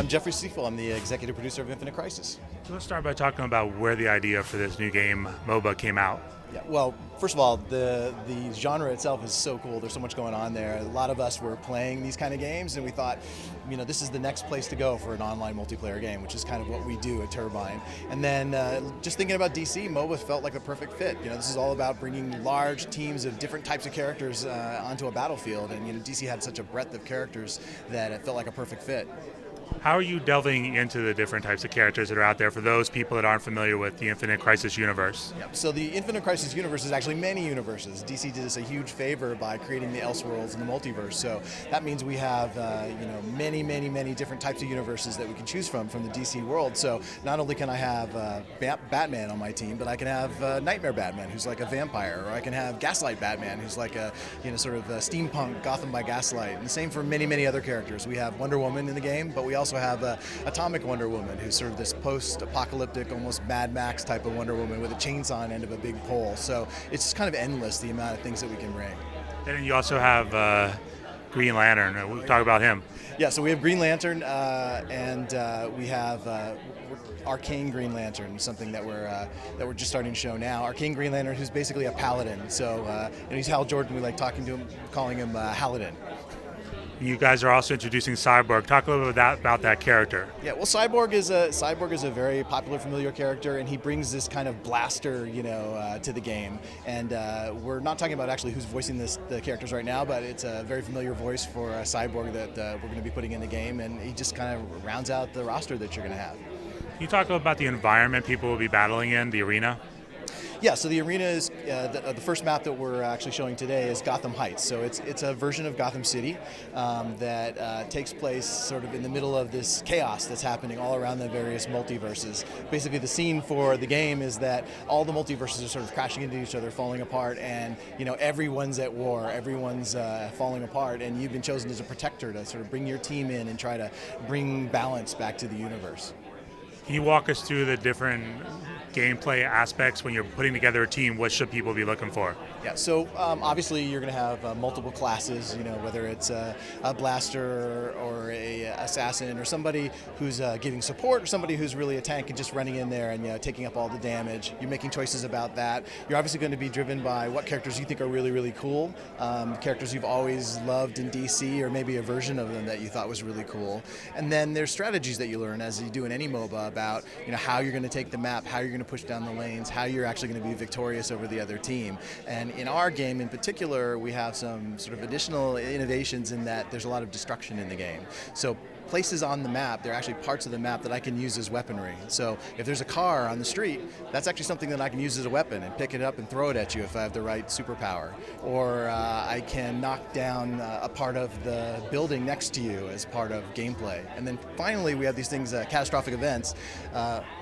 I'm Jeffrey Steefel. I'm the executive producer of Infinite Crisis. So let's start by talking about where the idea for this new game, MOBA, came out. Yeah, well, first of all, the genre itself is so cool. There's so much going on there. A lot of us were playing these kind of games, and we thought, this is the next place to go for an online multiplayer game, which is kind of what we do at Turbine. And then just thinking about DC, MOBA felt like a perfect fit. This is all about bringing large teams of different types of characters onto a battlefield, and DC had such a breadth of characters that it felt like a perfect fit. How are you delving into the different types of characters that are out there for those people that aren't familiar with the Infinite Crisis universe? Yep. So the Infinite Crisis universe is actually many universes. DC did us a huge favor by creating the Elseworlds and the multiverse. So that means we have many different types of universes that we can choose from the DC world. So not only can I have Batman on my team, but I can have Nightmare Batman, who's like a vampire, or I can have Gaslight Batman, who's like a sort of a steampunk Gotham by Gaslight. And the same for many other characters. We have Wonder Woman in the game, but we also have Atomic Wonder Woman, who's sort of this post-apocalyptic, almost Mad Max type of Wonder Woman with a chainsaw on the end of a big pole. So it's just kind of endless, the amount of things that we can bring. And you also have Green Lantern. We'll talk about him. Yeah, so we have Green Lantern, and we have Arcane Green Lantern, something that we're just starting to show now. Arcane Green Lantern, who's basically a paladin. So he's Hal Jordan. We like talking to him, calling him Haladin. You guys are also introducing Cyborg. Talk a little bit about that character. Yeah, well, Cyborg is a very popular, familiar character, and he brings this kind of blaster, to the game. And we're not talking about actually who's voicing the characters right now, but it's a very familiar voice for Cyborg that we're going to be putting in the game, and he just kind of rounds out the roster that you're going to have. Can you talk about the environment people will be battling in, the arena? Yeah, so the arena is the first map that we're actually showing today is Gotham Heights. So it's a version of Gotham City that takes place sort of in the middle of this chaos that's happening all around the various multiverses. Basically, the scene for the game is that all the multiverses are sort of crashing into each other, falling apart, and everyone's at war, everyone's falling apart, and you've been chosen as a protector to sort of bring your team in and try to bring balance back to the universe. Can you walk us through the different gameplay aspects when you're putting together a team? What should people be looking for? Yeah, so obviously you're going to have multiple classes, whether it's a blaster or a assassin or somebody who's giving support or somebody who's really a tank and just running in there and taking up all the damage. You're making choices about that. You're obviously going to be driven by what characters you think are really cool, characters you've always loved in DC, or maybe a version of them that you thought was really cool. And then there's strategies that you learn as you do in any MOBA about how you're going to take the map, how you're going to push down the lanes, how you're actually going to be victorious over the other team. And in our game in particular, we have some sort of additional innovations in that there's a lot of destruction in the game. So places on the map, there are actually parts of the map that I can use as weaponry. So if there's a car on the street, that's actually something that I can use as a weapon and pick it up and throw it at you if I have the right superpower. Or I can knock down a part of the building next to you as part of gameplay. And then finally, we have these things, catastrophic events.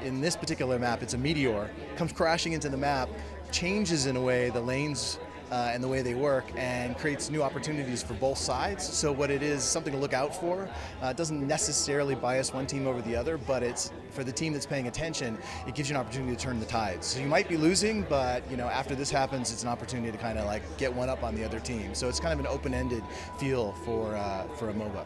In this particular map, it's a meteor, comes crashing into the map, changes in a way the lanes and the way they work, and creates new opportunities for both sides. So what it is, something to look out for. It doesn't necessarily bias one team over the other, but it's for the team that's paying attention, it gives you an opportunity to turn the tides. So you might be losing, but after this happens, it's an opportunity to kind of like get one up on the other team. So it's kind of an open-ended feel for a MOBA.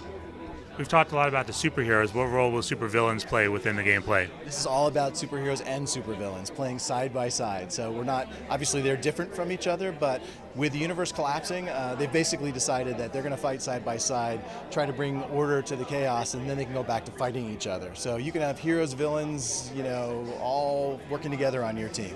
We've talked a lot about the superheroes. What role will supervillains play within the gameplay? This is all about superheroes and supervillains playing side by side. So we're not, obviously they're different from each other, but with the universe collapsing, they've basically decided that they're going to fight side by side, try to bring order to the chaos, and then they can go back to fighting each other. So you can have heroes, villains, all working together on your team.